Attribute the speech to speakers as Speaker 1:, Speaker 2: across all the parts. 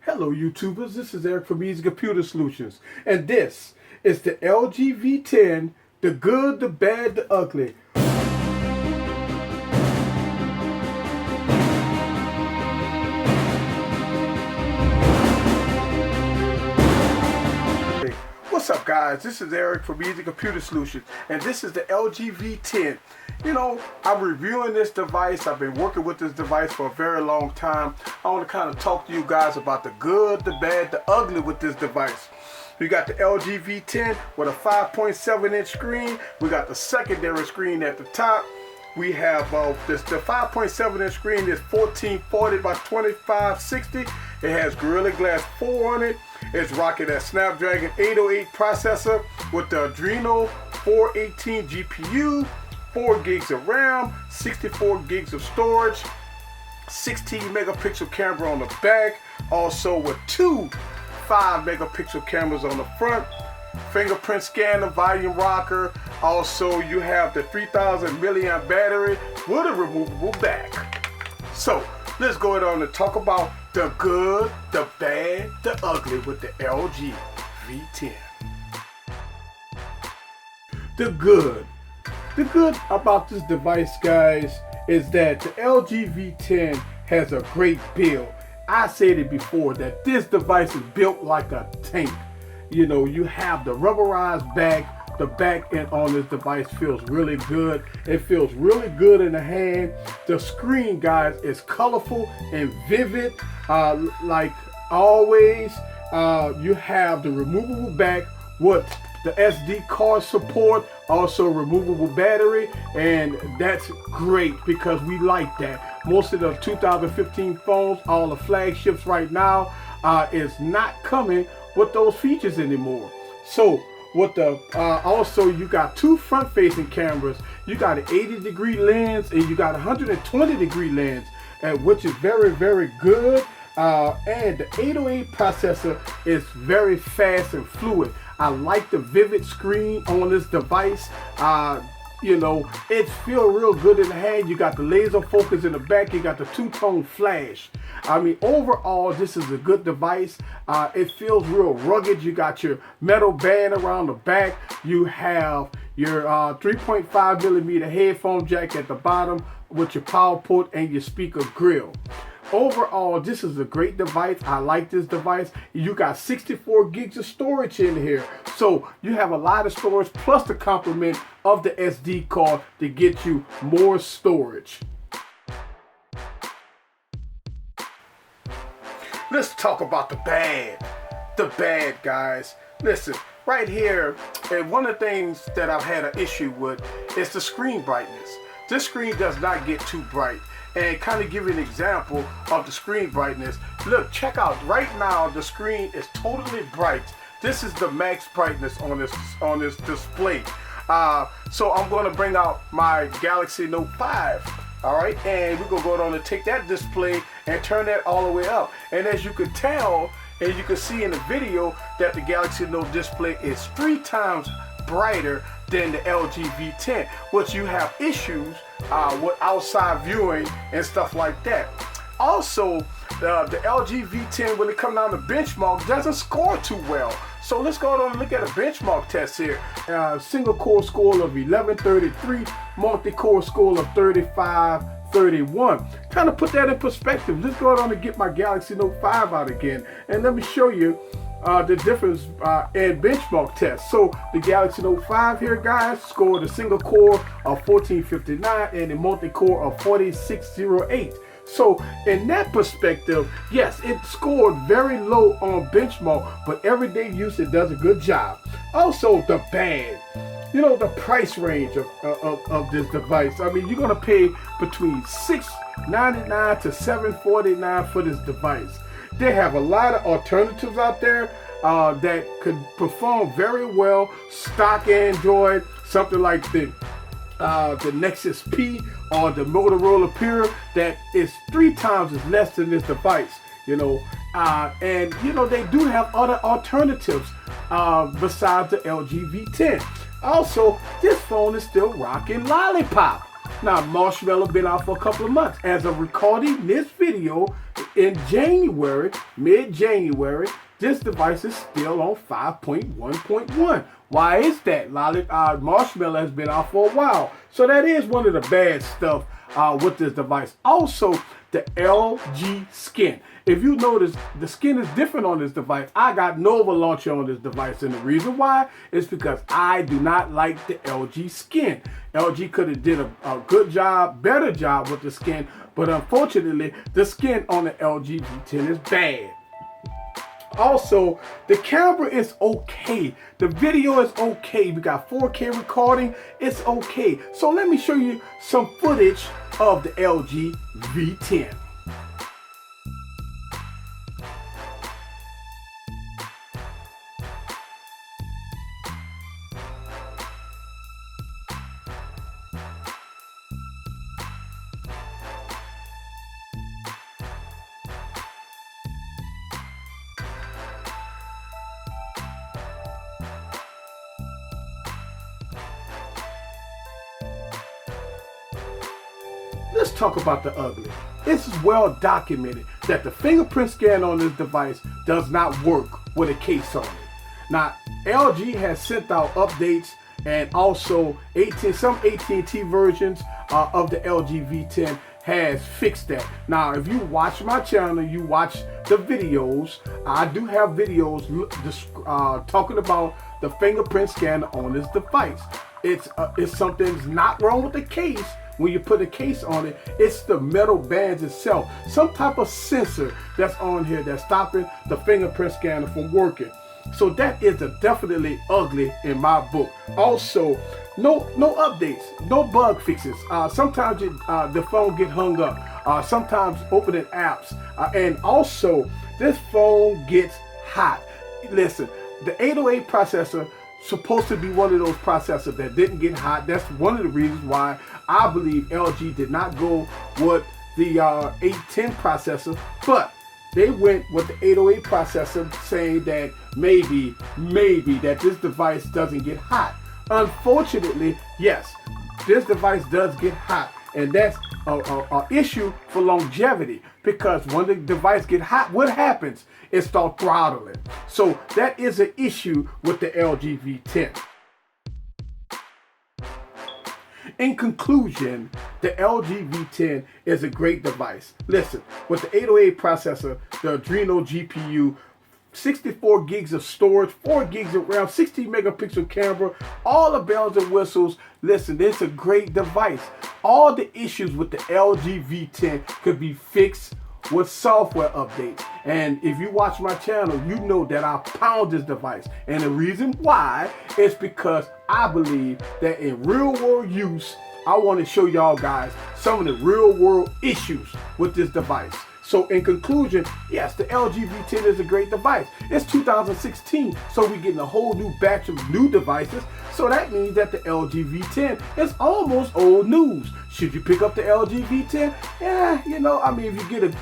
Speaker 1: Hello YouTubers, this is Eric from Easy Computer Solutions, and this is the LG V10, the good, the bad, the ugly. What's up guys, this is Eric from Easy Computer Solutions, and this is the LG V10. You know, I'm reviewing this device. I've been working with this device for a very long time. I want to kind of talk to you guys about the good, the bad, the ugly with this device. We got the LG V10 with a 5.7-inch screen. We got the secondary screen at the top. We have the 5.7-inch screen is 1440 by 2560. It has Gorilla Glass 4 on it. It's rocking that Snapdragon 808 processor with the Adreno 418 GPU, 4 gigs of RAM, 64 gigs of storage, 16 megapixel camera on the back, also with two 5 megapixel cameras on the front, fingerprint scanner, volume rocker. Also you have the 3000 milliamp battery with a removable back. So let's go ahead and talk about the good, the bad, the ugly with the LG V10. The good about this device, guys, is that the LG V10 has a great build. I said it before that this device is built like a tank. You know, you have the rubberized back. The back end on this device feels really good. It feels really good in the hand. The screen, guys, is colorful and vivid. Like always, you have the removable back with the SD card support, also removable battery, and that's great because we like that. Most of the 2015 phones, all the flagships right now, is not coming with those features anymore. So with the also you got two front-facing cameras. You got an 80-degree lens and you got a 120-degree lens, which is very, very good. And the 808 processor is very fast and fluid. I like the vivid screen on this device. You know, it feels real good in the hand. You got the laser focus in the back. You got the two-tone flash. I mean, overall, this is a good device. It feels real rugged. You got your metal band around the back. You have your 3.5 millimeter headphone jack at the bottom with your power port and your speaker grill. Overall, this is a great device. I like this device. You got 64 gigs of storage in here. So you have a lot of storage plus the complement of the SD card to get you more storage. Let's talk about the bad. The bad, guys. Listen, right here, and one of the things that I've had an issue with is the screen brightness. This screen does not get too bright. And kind of give you an example of the screen brightness. Look, check out right now, the screen is totally bright. This is the max brightness on this display. So I'm going to bring out my Galaxy Note 5. All right, and we're going to go on and take that display and turn that all the way up. And as you can tell, and you can see in the video, that the Galaxy Note display is 3 times brighter than the LG V10, which you have issues with outside viewing and stuff like that. Also, the LG V10, when it comes down to benchmark, doesn't score too well. So let's go on and look at a benchmark test here. Single core score of 1133, multi-core score of 3531. Kind of put that in perspective. Let's go on and get my Galaxy Note 5 out again, and let me show you the difference in benchmark tests. So the Galaxy Note 5 here, guys, scored a single core of 1459 and a multi-core of 4608. So in that perspective, yes, it scored very low on benchmark, but everyday use, it does a good job. Also, the bad, you know, the price range of this device. I mean, you're gonna pay between $699 to $749 for this device. They have a lot of alternatives out there that could perform very well. Stock Android, something like the Nexus P or the Motorola Pure, that is 3 times as less than this device. You know, and you know, they do have other alternatives besides the LG V10. Also, this phone is still rocking Lollipop. Now, Marshmallow been out for a couple of months. As of recording this video, in January, mid-January, this device is still on 5.1.1. Why is that? Marshmallow has been out for a while. So that is one of the bad stuff with this device. Also, the LG skin. If you notice, the skin is different on this device. I got Nova launcher on this device, and the reason why is because I do not like the LG skin. LG could have did a good job, better job with the skin, but unfortunately, the skin on the LG V10 is bad. Also, the camera is okay. The video is okay. We got 4K recording. It's okay. So let me show you some footage of the LG V10. Let's talk about the ugly. It's well documented that the fingerprint scan on this device does not work with a case on it. Now, LG has sent out updates, and also some AT&T versions of the LG V10 has fixed that. Now, if you watch my channel, you watch the videos, I do have videos talking about the fingerprint scanner on this device. It's something's not wrong with the case. When you put a case on it, it's the metal bands itself. Some type of sensor that's on here that's stopping the fingerprint scanner from working. So that is definitely ugly in my book. Also, no updates, no bug fixes. Sometimes the phone get hung up. Sometimes opening apps. And also, this phone gets hot. Listen, the 808 processor supposed to be one of those processors that didn't get hot. That's one of the reasons why I believe LG did not go with the 810 processor, but they went with the 808 processor, saying that maybe that this device doesn't get hot. Unfortunately, yes, this device does get hot, and that's an issue for longevity, because when the device get hot, what happens? It starts throttling. So that is an issue with the LG V10. In conclusion, the LG V10 is a great device. Listen, with the 808 processor, the Adreno GPU, 64 gigs of storage, 4 gigs of RAM, 16 megapixel camera, all the bells and whistles. Listen, it's a great device. All the issues with the LG V10 could be fixed with software updates. And if you watch my channel, you know that I pound this device. And the reason why is because I believe that in real world use, I want to show y'all guys some of the real world issues with this device. So in conclusion, yes, the LG V10 is a great device. It's 2016, so we're getting a whole new batch of new devices. So that means that the LG V10 is almost old news. Should you pick up the LG V10? Yeah, I mean, if you get it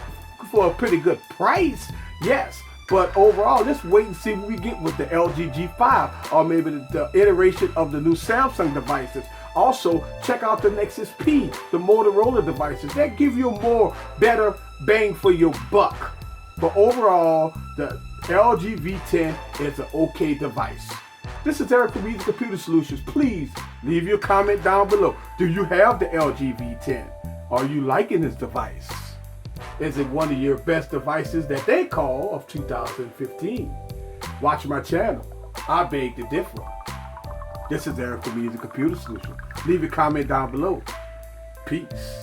Speaker 1: for a pretty good price, yes. But overall, let's wait and see what we get with the LG G5, or maybe the iteration of the new Samsung devices. Also, check out the Nexus P, the Motorola devices. That give you a better bang for your buck. But overall, the LG V10 is an okay device. This is Eric from V10 Computer Solutions. Please leave your comment down below. Do you have the LG V10? Are you liking this device? Is it one of your best devices that they call of 2015? Watch my channel. I beg to differ. This is Eric from V10 Computer Solutions. Leave a comment down below. Peace.